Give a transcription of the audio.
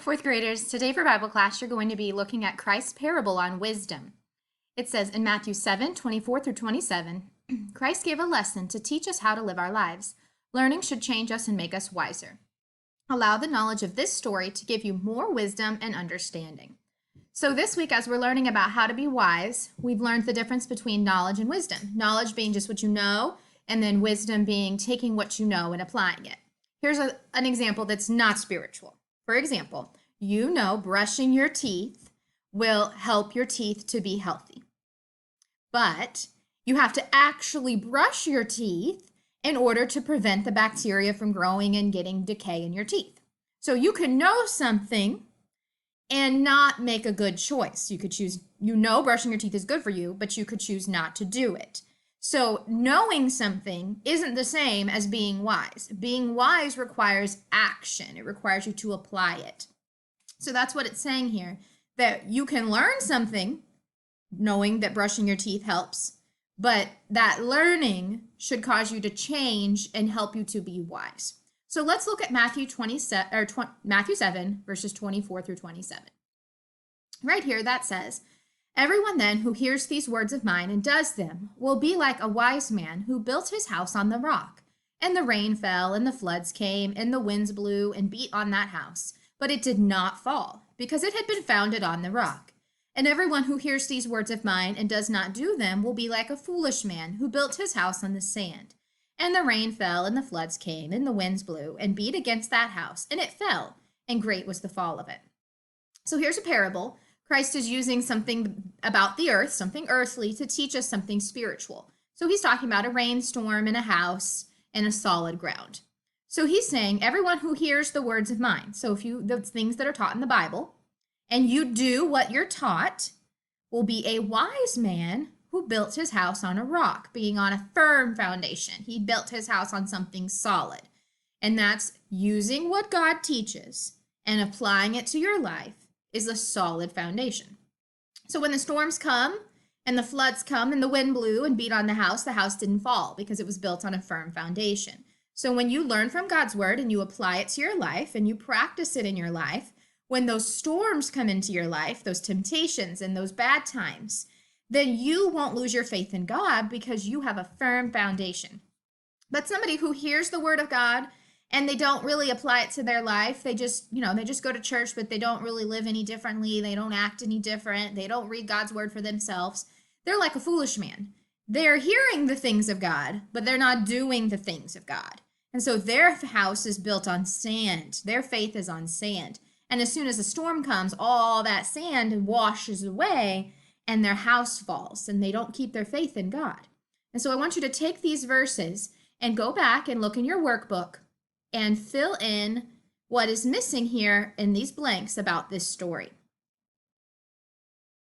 Fourth graders, today for Bible class, you're going to be looking at Christ's parable on wisdom. It says in Matthew 7:24 through 27, Christ gave a lesson to teach us how to live our lives. Learning should change us and make us wiser. Allow the knowledge of this story to give you more wisdom and understanding. So this week, as we're learning about how to be wise, we've learned the difference between knowledge and wisdom. Knowledge being just what you know, and then wisdom being taking what you know and applying it. Here's an example that's not spiritual. For example, you know brushing your teeth will help your teeth to be healthy. But you have to actually brush your teeth in order to prevent the bacteria from growing and getting decay in your teeth. So you can know something and not make a good choice. You could choose, brushing your teeth is good for you, but you could choose not to do it. So knowing something isn't the same as being wise. Being wise requires action. It requires you to apply it. So that's what it's saying here, that you can learn something knowing that brushing your teeth helps, but that learning should cause you to change and help you to be wise. So let's look at Matthew 7, verses 24 through 27. Right here, that says, "Everyone then who hears these words of mine and does them will be like a wise man who built his house on the rock. And the rain fell, and the floods came, and the winds blew and beat on that house. But it did not fall, because it had been founded on the rock. And everyone who hears these words of mine and does not do them will be like a foolish man who built his house on the sand. And the rain fell, and the floods came, and the winds blew and beat against that house, and it fell, and great was the fall of it." So here's a parable. Christ is using something about the earth, something earthly, to teach us something spiritual. So he's talking about a rainstorm and a house and a solid ground. So he's saying everyone who hears the words of mine, so if you, the things that are taught in the Bible, and you do what you're taught, will be a wise man who built his house on a rock, being on a firm foundation. He built his house on something solid. And that's using what God teaches and applying it to your life is a solid foundation. So when the storms come and the floods come and the wind blew and beat on the house didn't fall because it was built on a firm foundation. So when you learn from God's word and you apply it to your life and you practice it in your life, when those storms come into your life, those temptations and those bad times, then you won't lose your faith in God because you have a firm foundation. But somebody who hears the word of God and they don't really apply it to their life, they just go to church, but they don't really live any differently. They don't act any different. They don't read God's word for themselves. They're like a foolish man. They're hearing the things of God, but they're not doing the things of God. And so their house is built on sand. Their faith is on sand. And as soon as a storm comes, all that sand washes away and their house falls and they don't keep their faith in God. And so I want you to take these verses and go back and look in your workbook and fill in what is missing here in these blanks about this story.